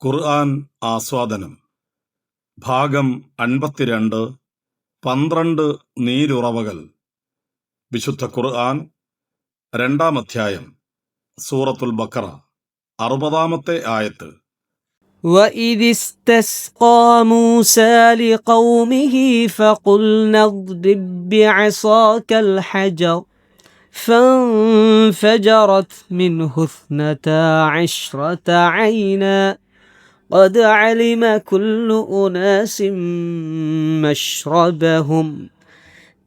ഖുർആൻ ആസ്വാദനം ഭാഗം 52 12 നീരുറവകൾ. വിശുദ്ധ ഖുർആൻ 2-ാം അധ്യായം, സൂറത്തുൽ ബഖറ, 60-ാമത്തെ ആയത്ത്. وَإِذِ اسْتَسْقَى مُوسَى لِقَوْمِهِ فَقُلْنَا اضْرِب بِّعَصَاكَ الْحَجَرَ فَانفَجَرَتْ مِنْهُ 12 عَيْنًا قَدْ عَلِمَ كُلُّ أُنَاسٍ مَّشْرَبَهُمْ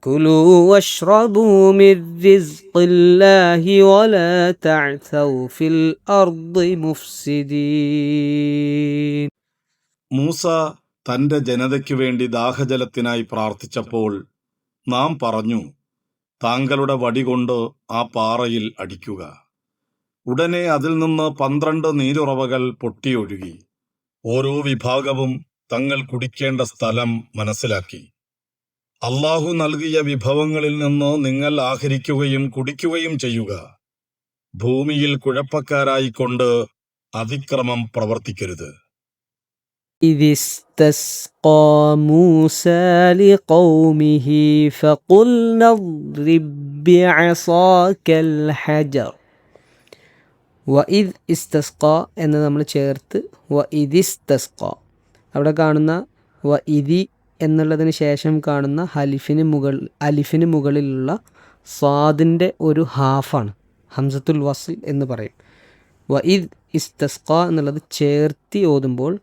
كُلُوا وَاشْرَبُوا مِن رِّزْقِ اللَّهِ وَلَا تَعْثَوْا فِي الْأَرْضِ مُفْسِدِينَ. മൂസ തന്റെ ജനതയ്ക്കു വേണ്ടി ദാഹജലത്തിനായി പ്രാർത്ഥിച്ചപ്പോൾ നാം പറഞ്ഞു, താങ്കളുടെ വടികൊണ്ട് ആ പാറയിൽ അടിക്കുക. ഉടനെ അതിൽ നിന്ന് 12 നീരുറവകൾ പൊട്ടിയൊഴുകി. ഓരോ വിഭാഗവും തങ്ങൾ കുടിക്കേണ്ട സ്ഥലം മനസ്സിലാക്കി. അല്ലാഹു നൽകിയ വിഭവങ്ങളിൽ നിന്ന് നിങ്ങൾ ആഹരിക്കുകയും കുടിക്കുകയും ചെയ്യുക. ഭൂമിയിൽ കുഴപ്പക്കാരായിക്കൊണ്ട് അതിക്രമം പ്രവർത്തിക്കരുത്. إِذِ اسْتَسْقَى مُوسَى لِقَوْمِهِ فَقُلْنَا اضْرِب بِّعَصَاكَ الْحَجَرَ. وَإِذْ اسْتَسْقَى എന്ന് നമ്മൾ ചേർത്ത് وَإِذِ اسْتَسْقَى അവിടെ കാണുന്ന وَإِذِ എന്നുള്ളതിന് ശേഷം കാണുന്ന അലിഫിന് മുകളിലുള്ള സ്വാദിൻ്റെ ഒരു ഹാഫാണ് ഹംസത്തുൽ വസ്ൽ എന്ന് പറയും. വഇദ് ഇസ്തസ്ഖ എന്നുള്ളത് ചേർത്തി ഓതുമ്പോൾ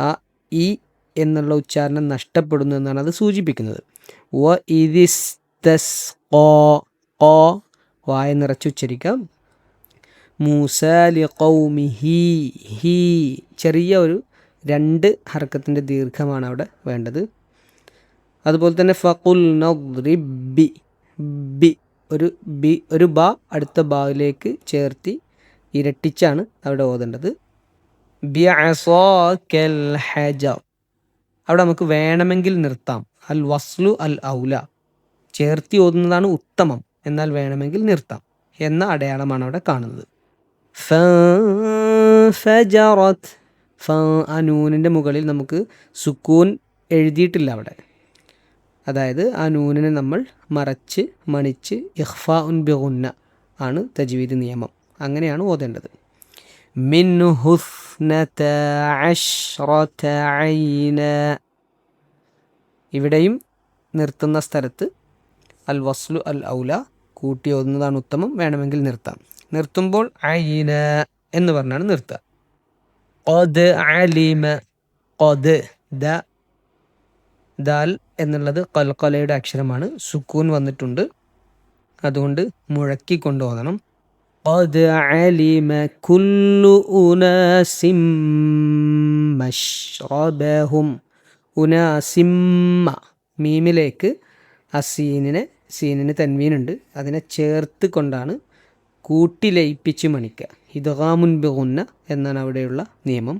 ആ ഇ എന്നുള്ള ഉച്ചാരണം നഷ്ടപ്പെടുന്നു എന്നാണ് അത് സൂചിപ്പിക്കുന്നത്. വഇദിസ്തസ്ഖാ വായ നിറച്ചുച്ചരിക്കാം. മൂസ ലിഖൗമിഹി ഹി ചെറിയ ഒരു 2 ഹർക്കത്തിൻ്റെ ദീർഘമാണ് അവിടെ വേണ്ടത്. അതുപോലെ തന്നെ ഫഖുൽ നദ്രിബ് ഒരു ബ അടുത്ത ബായിലേക്ക് ചേർത്തി ഇരട്ടിച്ചാണ് അവിടെ ഓതേണ്ടത്. ബിഅസാക്കൽ ഹജർ അവിടെ നമുക്ക് വേണമെങ്കിൽ നിർത്താം. അൽ വസ്ലു അൽ ഔല ചേർത്തി ഓതുന്നതാണ് ഉത്തമം, എന്നാൽ വേണമെങ്കിൽ നിർത്താം എന്ന അടയാളമാണ് അവിടെ കാണുന്നത്. ഫജറത് ആ നൂനിൻ്റെ മുകളിൽ നമുക്ക് സുക്കൂൻ എഴുതിയിട്ടില്ല അവിടെ. അതായത് ആ നൂനിനെ നമ്മൾ മറച്ച് മണിച്ച് ഇഖ്ഫാഉൻ ബിഗുന്ന ആണ് തജ്വീദ് നിയമം. അങ്ങനെയാണ് ഓതേണ്ടത്. മിൻഹു 12 ഐന ഇവിടെയും നിർത്തുന്ന സ്ഥലത്ത് അൽ വസ്ലു അൽ ഔല കൂട്ടി ഓതുന്നതാണ് ഉത്തമം, വേണമെങ്കിൽ നിർത്താം. നിർത്തുമ്പോൾ ഐന എന്ന് പറഞ്ഞാണ് നിർത്തുക. ഖദ് അലിമ ഖദ് ദാൽ എന്നുള്ളത് ഖൽഖലയുടെ അക്ഷരമാണ്, സുക്കൂൻ വന്നിട്ടുണ്ട്, അതുകൊണ്ട് മുഴക്കിക്കൊണ്ട് ഓതണം. ഖദ് അലിമ കുല്ലു ഉനാസിം മശ്റബഹും ഉനാസിമ്മ മീമിലേക്ക് സീനിന് തൻവീനുണ്ട്, അതിനെ ചേർത്ത് കൊണ്ടാണ് കൂട്ടി ലയിപ്പിച്ച് മണിക്കുക. ഇദ്ഗാമുൻ ബിഗുന്ന എന്നാണ് അവിടെയുള്ള നിയമം.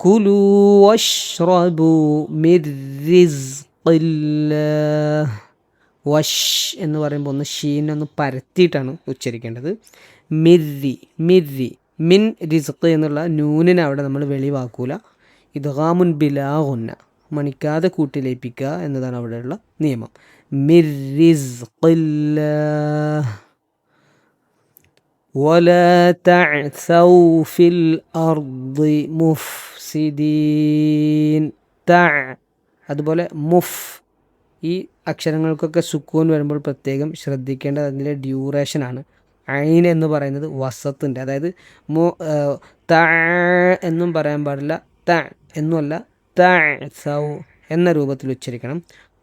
കുലു വഷ്റബു മിർ റിസ്ഖില്ലാഹ്. വഷ് എന്ന് പറയുമ്പോൾ ഒന്ന് ഷീനൊന്ന് പരത്തിയിട്ടാണ് ഉച്ചരിക്കേണ്ടത്. മിർരി മിൻ റിസ്ഖ് എന്നുള്ള നൂനിനെ അവിടെ നമ്മൾ വെളിവാക്കൂല. ഇദ്ഗാമുൻ ബിലാ ഗുന്ന മണിക്കാതെ കൂട്ടി ലയിപ്പിക്കുക എന്നതാണ് അവിടെയുള്ള നിയമം. മിർ റിസ്ഖില്ലാഹ് വലാ തഅസൗ ഫിൽ അർദി മുഫ്സിദീൻ. അതുപോലെ മുഫ് ഈ അക്ഷരങ്ങൾക്കൊക്കെ സുക്കൂൻ വരുമ്പോൾ പ്രത്യേകം ശ്രദ്ധിക്കേണ്ടത് അതിൻ്റെ ഡ്യൂറേഷനാണ്. ഐൻ എന്ന് പറയുന്നത് വസത്തിൻ്റെ, അതായത് ത എന്നും പറയാൻ പാടില്ല, ത എന്നുമല്ല, തഅസൗ എന്ന രൂപത്തിൽ ഉച്ചരിക്കണം.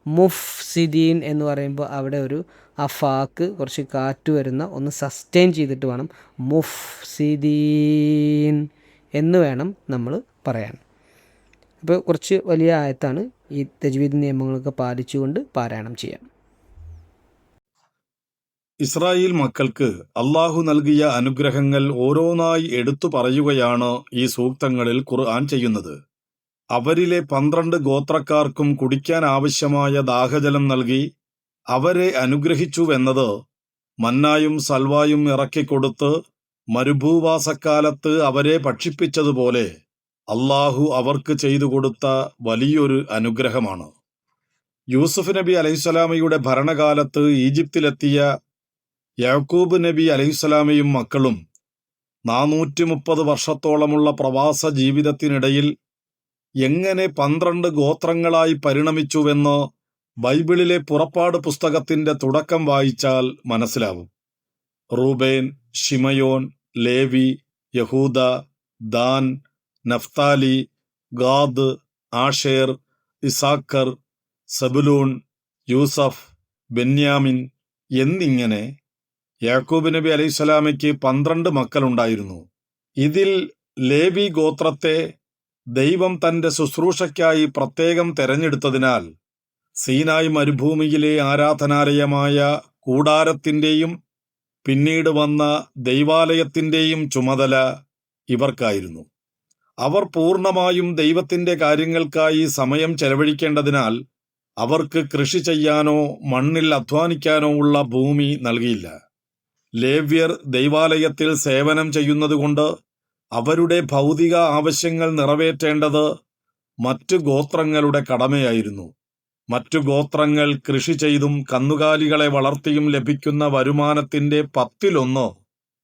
മുഫ്സിദീൻ എന്ന് പറയുമ്പോൾ അവിടെ ഒരു അഫാക്ക് കുറച്ച് കാറ്റ് വരുന്ന ഒന്ന് സസ്റ്റെയിൻ ചെയ്തിട്ട് വേണം മുഫ്സിദീൻ എന്ന് വേണം നമ്മൾ പറയാൻ. അപ്പോൾ കുറച്ച് വലിയ ആയത്താണ്. ഈ തജ്വീദ് നിയമങ്ങളൊക്കെ പാലിച്ചുകൊണ്ട് പാരായണം ചെയ്യാം. ഇസ്രായേൽ മക്കൾക്ക് അല്ലാഹു നൽകിയ അനുഗ്രഹങ്ങൾ ഓരോന്നായി എടുത്തു പറയുകയാണ് ഈ സൂക്തങ്ങളിൽ ഖുർആൻ ചെയ്യുന്നത്. അവരിലെ 12 ഗോത്രക്കാർക്കും കുടിക്കാൻ ആവശ്യമായ ദാഹജലം നൽകി അവരെ അനുഗ്രഹിച്ചുവെന്നത് മന്നായും സൽവായും ഇറക്കിക്കൊടുത്ത് മരുഭൂവാസക്കാലത്ത് അവരെ ഭക്ഷിപ്പിച്ചതുപോലെ അള്ളാഹു അവർക്ക് ചെയ്തു കൊടുത്ത വലിയൊരു അനുഗ്രഹമാണ്. യൂസുഫ് നബി അലൈഹിസ്സലാമയുടെ ഭരണകാലത്ത് ഈജിപ്തിലെത്തിയ യാക്കൂബ് നബി അലൈഹിസ്സലാമയും മക്കളും 430 വർഷത്തോളമുള്ള പ്രവാസ ജീവിതത്തിനിടയിൽ എങ്ങനെ 12 ഗോത്രങ്ങളായി പരിണമിച്ചുവെന്ന് ബൈബിളിലെ പുറപ്പാട് പുസ്തകത്തിന്റെ തുടക്കം വായിച്ചാൽ മനസ്സിലാവും. റൂബേൻ, ശിമയോൻ, ലേവി, യഹൂദ, ദാൻ, നഫ്താലി, ഗാദ്, ആഷേർ, ഇസാക്കർ, സബുലൂൺ, യൂസഫ്, ബെന്യാമിൻ എന്നിങ്ങനെ യാക്കൂബ് നബി അലൈഹിസ്സലാമയ്ക്ക് 12 മക്കളുണ്ടായിരുന്നു. ഇതിൽ ലേവി ഗോത്രത്തെ ദൈവം തന്റെ ശുശ്രൂഷയ്ക്കായി പ്രത്യേകം തെരഞ്ഞെടുത്തതിനാൽ സീനായ് മരുഭൂമിയിലെ ആരാധനാലയമായ കൂടാരത്തിന്റെയും പിന്നീട് വന്ന ദൈവാലയത്തിന്റെയും ചുമതല ഇവർക്കായിരുന്നു. അവർ പൂർണ്ണമായും ദൈവത്തിന്റെ കാര്യങ്ങൾക്കായി സമയം ചെലവഴിക്കേണ്ടതിനാൽ അവർക്ക് കൃഷി ചെയ്യാനോ മണ്ണിൽ അധ്വാനിക്കാനോ ഉള്ള ഭൂമി നൽകിയില്ല. ലേവ്യർ ദൈവാലയത്തിൽ സേവനം ചെയ്യുന്നതുകൊണ്ട് അവരുടെ ഭൗതിക ആവശ്യങ്ങൾ നിറവേറ്റേണ്ടത് മറ്റു ഗോത്രങ്ങളുടെ കടമയായിരുന്നു. മറ്റു ഗോത്രങ്ങൾ കൃഷി ചെയ്തും കന്നുകാലികളെ വളർത്തിയും ലഭിക്കുന്ന വരുമാനത്തിന്റെ 10-1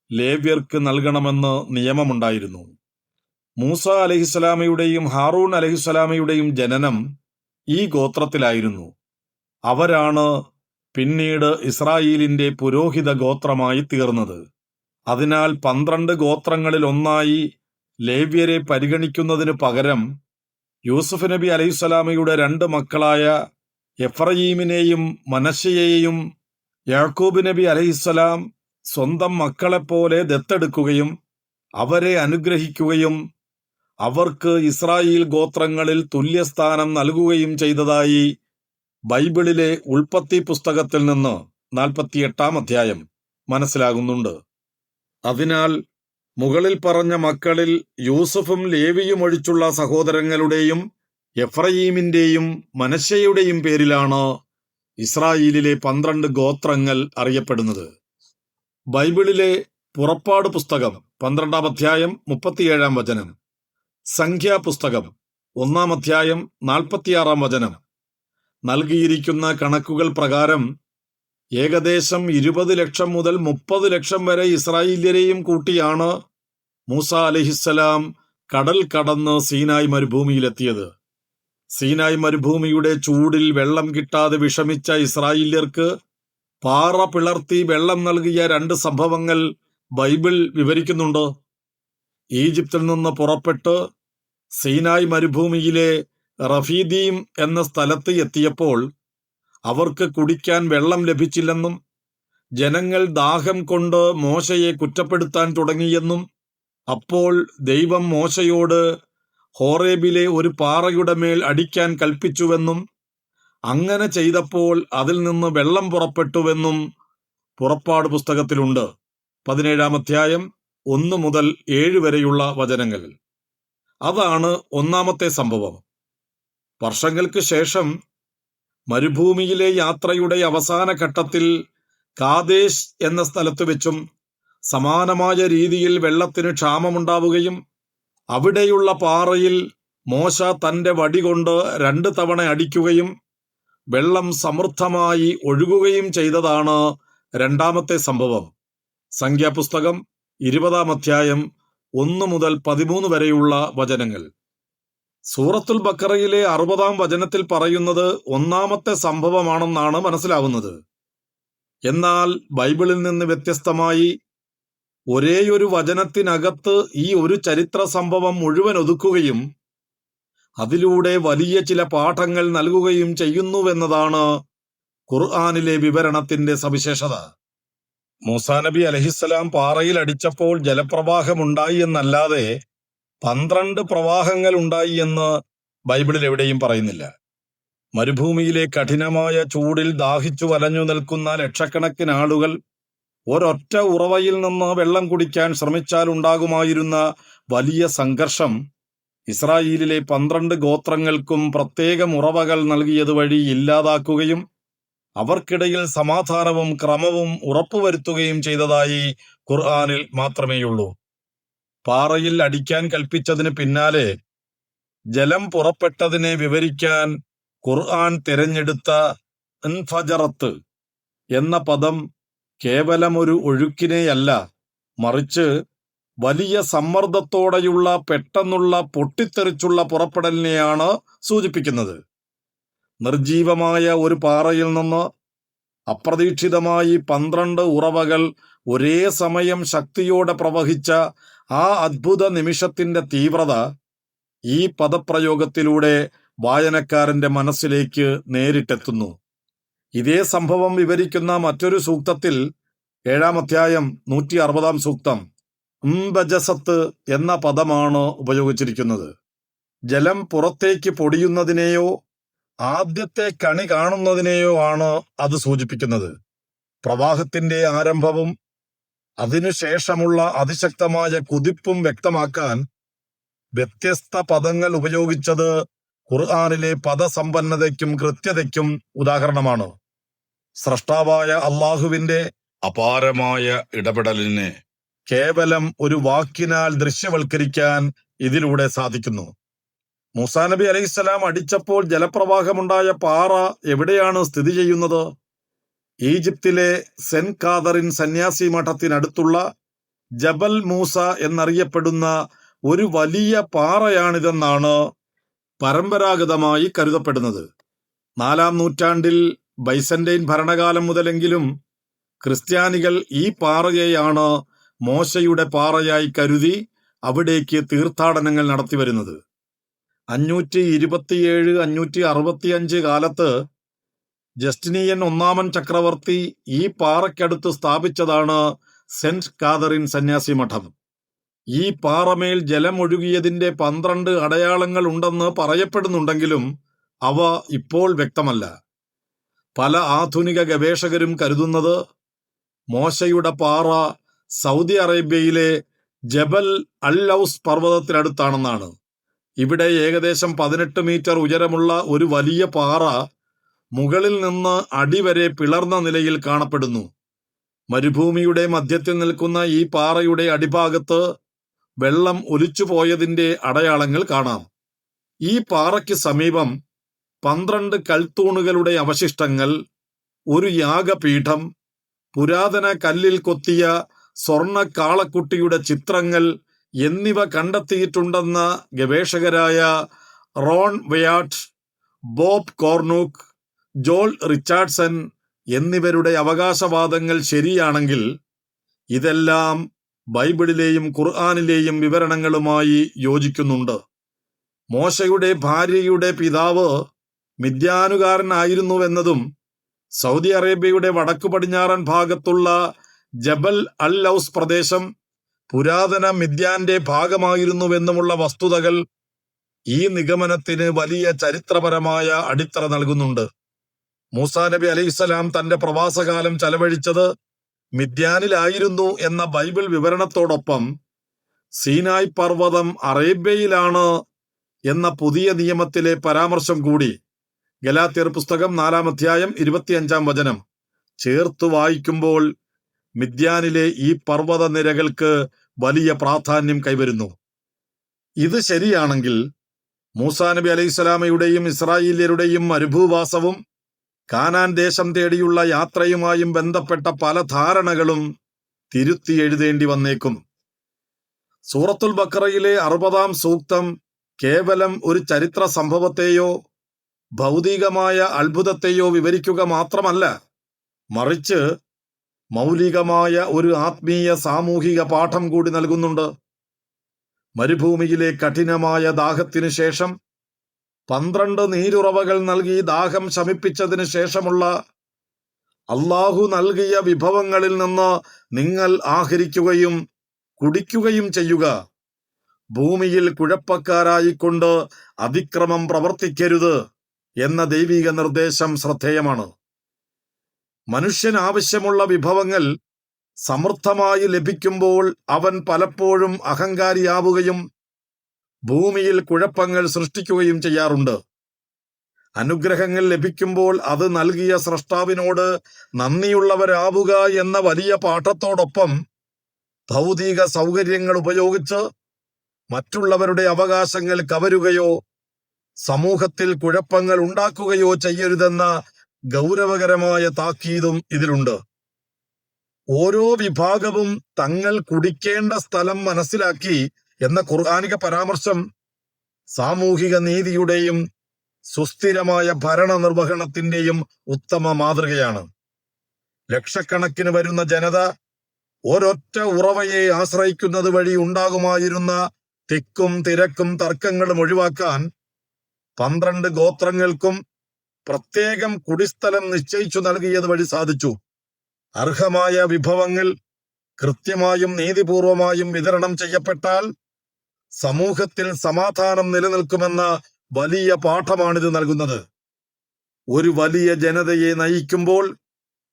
ലേവ്യർക്ക് നൽകണമെന്ന് നിയമമുണ്ടായിരുന്നു. മൂസ അലൈഹിസ്സലാമയുടെയും ഹാറൂൺ അലൈഹിസ്സലാമയുടെയും ജനനം ഈ ഗോത്രത്തിലായിരുന്നു. അവരാണ് പിന്നീട് ഇസ്രായേലിന്റെ പുരോഹിത ഗോത്രമായി തീർന്നത്. അതിനാൽ 12 ഗോത്രങ്ങളിൽ ഒന്നായി ലേവ്യരെ പരിഗണിക്കുന്നതിനു പകരം യൂസുഫ് നബി അലൈഹിസ്സലാമയുടെ 2 മക്കളായ എഫ്രയീമിനെയും മനശ്ശയെയും യാക്കൂബ് നബി അലൈഹിസ്സലാം സ്വന്തം മക്കളെപ്പോലെ ദത്തെടുക്കുകയും അവരെ അനുഗ്രഹിക്കുകയും അവർക്ക് ഇസ്രായേൽ ഗോത്രങ്ങളിൽ തുല്യസ്ഥാനം നൽകുകയും ചെയ്തതായി ബൈബിളിലെ ഉൽപ്പത്തി പുസ്തകത്തിൽ നിന്ന് 48-ാം അധ്യായം മനസ്സിലാകുന്നുണ്ട്. അതിനാൽ മുകളിൽ പറഞ്ഞ മക്കളിൽ യൂസുഫും ലേവിയും ഒഴിച്ചുള്ള സഹോദരങ്ങളുടെയും എഫ്രയീമിന്റെയും മനശ്ശയുടെയും പേരിലാണ് ഇസ്രായേലിലെ 12 ഗോത്രങ്ങൾ അറിയപ്പെടുന്നത്. ബൈബിളിലെ പുറപ്പാട് പുസ്തകം 12-ാം അധ്യായം 37-ാം വചനം, സംഖ്യാപുസ്തകം 1-ാം അധ്യായം 46-ാം വചനം നൽകിയിരിക്കുന്ന കണക്കുകൾ പ്രകാരം ഏകദേശം 20 ലക്ഷം മുതൽ 30 ലക്ഷം വരെ ഇസ്രായേല്യരെയും കൂട്ടിയാണ് മൂസ അലൈഹിസ്സലാം കടൽ കടന്ന് സീനായ് മരുഭൂമിയിലെത്തിയത്. സീനായ് മരുഭൂമിയുടെ ചൂടിൽ വെള്ളം കിട്ടാതെ വിഷമിച്ച ഇസ്രായേല്യർക്ക് പാറ പിളർത്തി വെള്ളം നൽകിയ 2 സംഭവങ്ങൾ ബൈബിൾ വിവരിക്കുന്നുണ്ട്. ഈജിപ്തിൽ നിന്ന് പുറപ്പെട്ട് സീനായ് മരുഭൂമിയിലെ റഫീദീം എന്ന സ്ഥലത്ത് എത്തിയപ്പോൾ അവർക്ക് കുടിക്കാൻ വെള്ളം ലഭിച്ചില്ലെന്നും ജനങ്ങൾ ദാഹം കൊണ്ട് മോശയെ കുറ്റപ്പെടുത്താൻ തുടങ്ങിയെന്നും അപ്പോൾ ദൈവം മോശയോട് ഹോറേബിലെ ഒരു പാറയുടെ മേൽ അടിക്കാൻ കൽപ്പിച്ചുവെന്നും അങ്ങനെ ചെയ്തപ്പോൾ അതിൽ നിന്ന് വെള്ളം പുറപ്പെട്ടുവെന്നും പുറപ്പാട് പുസ്തകത്തിലുണ്ട്. 17-ാം അധ്യായം 1 മുതൽ 7 വരെയുള്ള വചനങ്ങൾ. അതാണ് ഒന്നാമത്തെ സംഭവം. വർഷങ്ങൾക്ക് ശേഷം മരുഭൂമിയിലെ യാത്രയുടെ അവസാന ഘട്ടത്തിൽ കാദേശ് എന്ന സ്ഥലത്ത് വെച്ചും സമാനമായ രീതിയിൽ വെള്ളത്തിന് ക്ഷാമമുണ്ടാവുകയും അവിടെയുള്ള പാറയിൽ മോശ തന്റെ വടി കൊണ്ട് 2 തവണ അടിക്കുകയും വെള്ളം സമൃദ്ധമായി ഒഴുകുകയും ചെയ്തതാണ് രണ്ടാമത്തെ സംഭവം. സംഖ്യാപുസ്തകം 20-ാം അധ്യായം 1 മുതൽ 13 വരെയുള്ള വചനങ്ങൾ. സൂറത്തുൽ ബഖറയിലെ 60-ാം വചനത്തിൽ പറയുന്നത് ഒന്നാമത്തെ സംഭവമാണെന്നാണ് മനസ്സിലാവുന്നത്. എന്നാൽ ബൈബിളിൽ നിന്ന് വ്യത്യസ്തമായി ഒരേയൊരു വചനത്തിനകത്ത് ഈ ഒരു ചരിത്ര സംഭവം മുഴുവൻ ഒതുക്കുകയും അതിലൂടെ വലിയ ചില പാഠങ്ങൾ നൽകുകയും ചെയ്യുന്നുവെന്നതാണ് ഖുർആനിലെ വിവരണത്തിന്റെ സവിശേഷത. മൂസാ നബി അലൈഹിസ്സലാം പാറയിൽ അടിച്ചപ്പോൾ ജലപ്രവാഹമുണ്ടായി എന്നല്ലാതെ 12 പ്രവാഹങ്ങൾ ഉണ്ടായി എന്ന് ബൈബിളിൽ എവിടെയും പറയുന്നില്ല. മരുഭൂമിയിലെ കഠിനമായ ചൂടിൽ ദാഹിച്ചു വലഞ്ഞു നിൽക്കുന്ന ലക്ഷക്കണക്കിന് ആളുകൾ ഒരൊറ്റ ഉറവയിൽ നിന്ന് വെള്ളം കുടിക്കാൻ ശ്രമിച്ചാൽ ഉണ്ടാകുമായിരുന്ന വലിയ സംഘർഷം ഇസ്രായേലിലെ 12 ഗോത്രങ്ങൾക്കും പ്രത്യേകം ഉറവകൾ നൽകിയത് വഴി ഇല്ലാതാക്കുകയും അവർക്കിടയിൽ സമാധാനവും ക്രമവും ഉറപ്പുവരുത്തുകയും ചെയ്തതായി ഖുർആനിൽ മാത്രമേയുള്ളൂ. പാറയിൽ അടിക്കാൻ കൽപ്പിച്ചതിന് പിന്നാലെ ജലം പുറപ്പെട്ടതിനെ വിവരിക്കാൻ ഖുർആൻ തിരഞ്ഞെടുത്ത ഇൻഫജറത്ത് എന്ന പദം കേവലമൊരു ഒഴുക്കിനെയല്ല, മറിച്ച് വലിയ സമ്മർദ്ദത്തോടെയുള്ള പെട്ടെന്നുള്ള പൊട്ടിത്തെറിച്ചുള്ള പുറപ്പെടലിനെയാണ് സൂചിപ്പിക്കുന്നത്. നിർജീവമായ ഒരു പാറയിൽ നിന്ന് അപ്രതീക്ഷിതമായി 12 ഉറവകൾ ഒരേ സമയം ശക്തിയോടെ പ്രവഹിച്ച ആ അദ്ഭുത നിമിഷത്തിന്റെ തീവ്രത ഈ പദപ്രയോഗത്തിലൂടെ വായനക്കാരന്റെ മനസ്സിലേക്ക് നേരിട്ടെത്തുന്നു. ഇതേ സംഭവം വിവരിക്കുന്ന മറ്റൊരു സൂക്തത്തിൽ 7-ാം അധ്യായം 160-ാം സൂക്തം ബജസത്ത് എന്ന പദമാണ് ഉപയോഗിച്ചിരിക്കുന്നത്. ജലം പുറത്തേക്ക് പൊടിയുന്നതിനെയോ ആദ്യത്തെ കണി കാണുന്നതിനെയോ ആണ് അത് സൂചിപ്പിക്കുന്നത്. പ്രവാഹത്തിന്റെ ആരംഭവും അതിനുശേഷമുള്ള അതിശക്തമായ കുതിപ്പും വ്യക്തമാക്കാൻ വ്യത്യസ്ത പദങ്ങൾ ഉപയോഗിച്ചത് ഖുർആനിലെ പദസമ്പന്നതയ്ക്കും കൃത്യതയ്ക്കും ഉദാഹരണമാണ്. സ്രഷ്ടാവായ അള്ളാഹുവിന്റെ അപാരമായ ഇടപെടലിനെ കേവലം ഒരു വാക്കിനാൽ ദൃശ്യവൽക്കരിക്കാൻ ഇതിലൂടെ സാധിക്കുന്നു. മൂസാ നബി അലൈഹിസ്സലാം അടിച്ചപ്പോൾ ജലപ്രവാഹമുണ്ടായ പാറ എവിടെയാണ് സ്ഥിതി ചെയ്യുന്നത്? ഈജിപ്തിലെ സെന്റ് കാതറിൻ സന്യാസി മഠത്തിനടുത്തുള്ള ജബൽ മൂസ എന്നറിയപ്പെടുന്ന ഒരു വലിയ പാറയാണിതെന്നാണ് പരമ്പരാഗതമായി കരുതപ്പെടുന്നത്. 4-ാം നൂറ്റാണ്ടിൽ ബൈസന്റൈൻ ഭരണകാലം മുതലെങ്കിലും ക്രിസ്ത്യാനികൾ ഈ പാറയെയാണ് മോശയുടെ പാറയായി കരുതി അവിടേക്ക് തീർത്ഥാടനങ്ങൾ നടത്തിവരുന്നത്. 527-565 കാലത്ത് ജസ്റ്റിനിയൻ 1-ാമൻ ചക്രവർത്തി ഈ പാറയ്ക്കടുത്ത് സ്ഥാപിച്ചതാണ് സെന്റ് കാതറിൻ സന്യാസി മഠം. ഈ പാറമേൽ ജലമൊഴുകിയതിന്റെ 12 അടയാളങ്ങൾ ഉണ്ടെന്ന് പറയപ്പെടുന്നുണ്ടെങ്കിലും അവ ഇപ്പോൾ വ്യക്തമല്ല. പല ആധുനിക ഗവേഷകരും കരുതുന്നത് മോശയുടെ പാറ സൗദി അറേബ്യയിലെ ജബൽ അൽ ഔസ് പർവ്വതത്തിനടുത്താണെന്നാണ്. ഇവിടെ ഏകദേശം 18 മീറ്റർ ഉയരമുള്ള ഒരു വലിയ പാറ മുകളിൽ നിന്ന് അടിവരെ പിളർന്ന നിലയിൽ കാണപ്പെടുന്നു. മരുഭൂമിയുടെ മധ്യത്തിൽ നിൽക്കുന്ന ഈ പാറയുടെ അടിഭാഗത്ത് വെള്ളം ഒലിച്ചുപോയതിന്റെ അടയാളങ്ങൾ കാണാം. ഈ പാറയ്ക്ക് സമീപം 12 കൽത്തൂണുകളുടെ അവശിഷ്ടങ്ങൾ, ഒരു യാഗപീഠം, പുരാതന കല്ലിൽ കൊത്തിയ സ്വർണ്ണ കാളക്കുട്ടിയുടെ ചിത്രങ്ങൾ എന്നിവ കണ്ടെത്തിയിട്ടുണ്ടെന്ന ഗവേഷകരായ റോൺ വെയാട്ട്, ബോബ് കോർണൂക്ക്, ജോൾ റിച്ചാർഡ്സൺ എന്നിവരുടെ അവകാശവാദങ്ങൾ ശരിയാണെങ്കിൽ ഇതെല്ലാം ബൈബിളിലെയും ഖുർആനിലെയും വിവരണങ്ങളുമായി യോജിക്കുന്നുണ്ട്. മോശയുടെ ഭാര്യയുടെ പിതാവ് മിദ്യാനുകാരനായിരുന്നുവെന്നതും സൗദി അറേബ്യയുടെ വടക്കു പടിഞ്ഞാറൻ ഭാഗത്തുള്ള ജബൽ അൽ ഔസ് പ്രദേശം പുരാതന മിദ്യാന്റെ ഭാഗമായിരുന്നുവെന്നുമുള്ള വസ്തുതകൾ ഈ നിഗമനത്തിന് വലിയ ചരിത്രപരമായ അടിത്തറ നൽകുന്നുണ്ട്. മൂസാ നബി അലൈഹിസ്സലാം തന്റെ പ്രവാസകാലം ചെലവഴിച്ചത് മിദ്യാനിലായിരുന്നു എന്ന ബൈബിൾ വിവരണത്തോടൊപ്പം സീനായ് പർവ്വതം അറേബ്യയിലാണ് എന്ന പുതിയ നിയമത്തിലെ പരാമർശം കൂടി ഗലാത്യർ പുസ്തകം 4-ാം അധ്യായം 25-ാം വചനം ചേർത്ത് വായിക്കുമ്പോൾ മിദ്യാനിലെ ഈ പർവ്വത നിരകൾക്ക് വലിയ പ്രാധാന്യം കൈവരുന്നു. ഇത് ശരിയാണെങ്കിൽ മൂസാ നബി അലൈഹിസ്സലാമയുടെയും ഇസ്രായേല്യരുടെയും മരുഭൂവാസവും കാനാൻ ദേശം തേടിയുള്ള യാത്രയുമായും ബന്ധപ്പെട്ട പല ധാരണകളും തിരുത്തി എഴുതേണ്ടി വന്നേക്കും. സൂറത്തുൽ ബഖറയിലെ 60-ാം സൂക്തം കേവലം ഒരു ചരിത്ര സംഭവത്തെയോ ഭൗതികമായ അത്ഭുതത്തെയോ വിവരിക്കുക മാത്രമല്ല, മറിച്ച് മൗലികമായ ഒരു ആത്മീയ സാമൂഹിക പാഠം കൂടി നൽകുന്നുണ്ട്. മരുഭൂമിയിലെ കഠിനമായ ദാഹത്തിനു ശേഷം 12 നീരുറവകൾ നൽകി ദാഹം ശമിപ്പിച്ചതിന് ശേഷമുള്ള അള്ളാഹു നൽകിയ വിഭവങ്ങളിൽ നിന്ന് നിങ്ങൾ ആഹരിക്കുകയും കുടിക്കുകയും ചെയ്യുക. ഭൂമിയിൽ കുഴപ്പക്കാരായിക്കൊണ്ട് അതിക്രമം പ്രവർത്തിക്കരുത് എന്ന ദൈവിക നിർദ്ദേശം ശ്രദ്ധേയമാണ്. മനുഷ്യന് ആവശ്യമുള്ള വിഭവങ്ങൾ സമൃദ്ധമായി ലഭിക്കുമ്പോൾ അവൻ പലപ്പോഴും അഹങ്കാരിയാവുകയും ഭൂമിയിൽ കുഴപ്പങ്ങൾ സൃഷ്ടിക്കുകയും ചെയ്യാറുണ്ട്. അനുഗ്രഹങ്ങൾ ലഭിക്കുമ്പോൾ അത് നൽകിയ സ്രഷ്ടാവിനോട് നന്ദിയുള്ളവരാവുക എന്ന വലിയ പാഠത്തോടൊപ്പം ഭൗതിക സൗകര്യങ്ങൾ ഉപയോഗിച്ച് മറ്റുള്ളവരുടെ അവകാശങ്ങൾ കവരുകയോ സമൂഹത്തിൽ കുഴപ്പങ്ങൾ ഉണ്ടാക്കുകയോ ചെയ്യരുതെന്ന ഗൗരവകരമായ താക്കീതും ഇതിലുണ്ട്. ഓരോ വിഭാഗവും തങ്ങൾ കുടിക്കേണ്ട സ്ഥലം മനസ്സിലാക്കി എന്ന ഖുർആനിക പരാമർശം സാമൂഹിക നീതിയുടെയും സുസ്ഥിരമായ ഭരണനിർവഹണത്തിന്റെയും ഉത്തമ മാതൃകയാണ്. ലക്ഷക്കണക്കിന് വരുന്ന ജനത ഒരൊറ്റ ഉറവയെ ആശ്രയിക്കുന്നത് വഴി ഉണ്ടാകുമായിരുന്ന തിക്കും തിരക്കും തർക്കങ്ങളും ഒഴിവാക്കാൻ 12 ഗോത്രങ്ങൾക്കും പ്രത്യേകം കുടിസ്ഥലം നിശ്ചയിച്ചു നൽകിയത് വഴി സാധിച്ചു. അർഹമായ വിഭവങ്ങൾ കൃത്യമായും നീതിപൂർവമായും വിതരണം ചെയ്യപ്പെട്ടാൽ സമൂഹത്തിൽ സമാധാനം നിലനിൽക്കുമെന്ന വലിയ പാഠമാണിത് നൽകുന്നത്. ഒരു വലിയ ജനതയെ നയിക്കുമ്പോൾ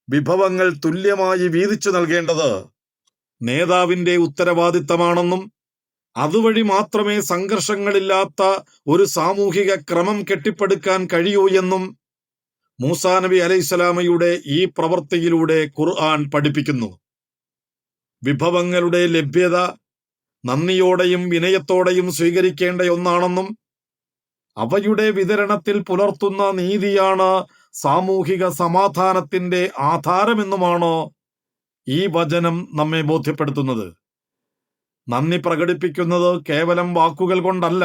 വിഭവങ്ങൾ തുല്യമായി വീതിച്ചു നൽകേണ്ടത് നേതാവിന്റെ ഉത്തരവാദിത്തമാണെന്നും അതുവഴി മാത്രമേ സംഘർഷങ്ങളില്ലാത്ത ഒരു സാമൂഹിക ക്രമം കെട്ടിപ്പടുക്കാൻ കഴിയൂ എന്നും മൂസാ നബി അലൈഹിസ്സലാമയുടെ ഈ പ്രവൃത്തിയിലൂടെ ഖുർആൻ പഠിപ്പിക്കുന്നു. വിഭവങ്ങളുടെ ലഭ്യത നന്ദിയോടെയും വിനയത്തോടെയും സ്വീകരിക്കേണ്ട ഒന്നാണെന്നും അവയുടെ വിതരണത്തിൽ പുലർത്തുന്ന നീതിയാണ് സാമൂഹിക സമാധാനത്തിന്റെ ആധാരമെന്നുമാണ് ഈ വചനം നമ്മെ ബോധ്യപ്പെടുത്തുന്നത്. നന്ദി പ്രകടിപ്പിക്കുന്നത് കേവലം വാക്കുകൾ കൊണ്ടല്ല,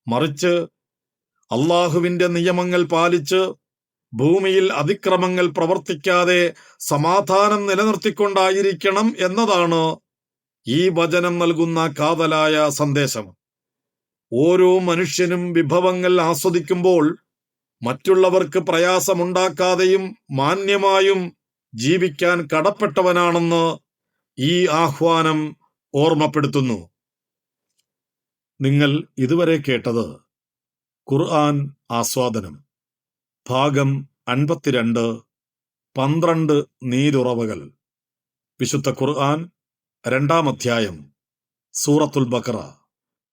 മറിച്ച് അള്ളാഹുവിന്റെ നിയമങ്ങൾ പാലിച്ച് ഭൂമിയിൽ അതിക്രമങ്ങൾ പ്രവർത്തിക്കാതെ സമാധാനം നിലനിർത്തിക്കൊണ്ടായിരിക്കണം എന്നതാണ് ഈ വചനം നൽകുന്ന കാതലായ സന്ദേശം. ഓരോ മനുഷ്യനും വിഭവങ്ങൾ ആസ്വദിക്കുമ്പോൾ മറ്റുള്ളവർക്ക് പ്രയാസമുണ്ടാക്കാതെയും മാന്യമായും ജീവിക്കാൻ കടപ്പെട്ടവനാണെന്ന് ഈ ആഹ്വാനം ഓർമ്മപ്പെടുത്തുന്നു. നിങ്ങൾ ഇതുവരെ കേട്ടത് ഖുർആൻ ആസ്വാദനം ഭാഗം 52 12 നീരുറവകൾ. വിശുദ്ധ ഖുർആൻ 2-ാം അധ്യായം സൂറത്തുൽ ബഖറ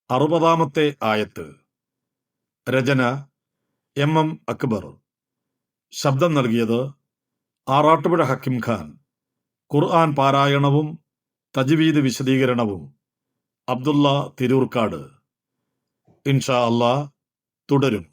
60-ാമത്തെ ആയത്ത്. രചന എം അക്ബർ. ശബ്ദം നൽകിയത് ആറാട്ടുപുഴ ഹക്കിം ഖാൻ. ഖുർആൻ പാരായണവും തജ്വീദ് വിശദീകരണവും അബ്ദുള്ള തിരൂർക്കാട്. ഇൻഷാ അല്ലാഹ് തുടരും.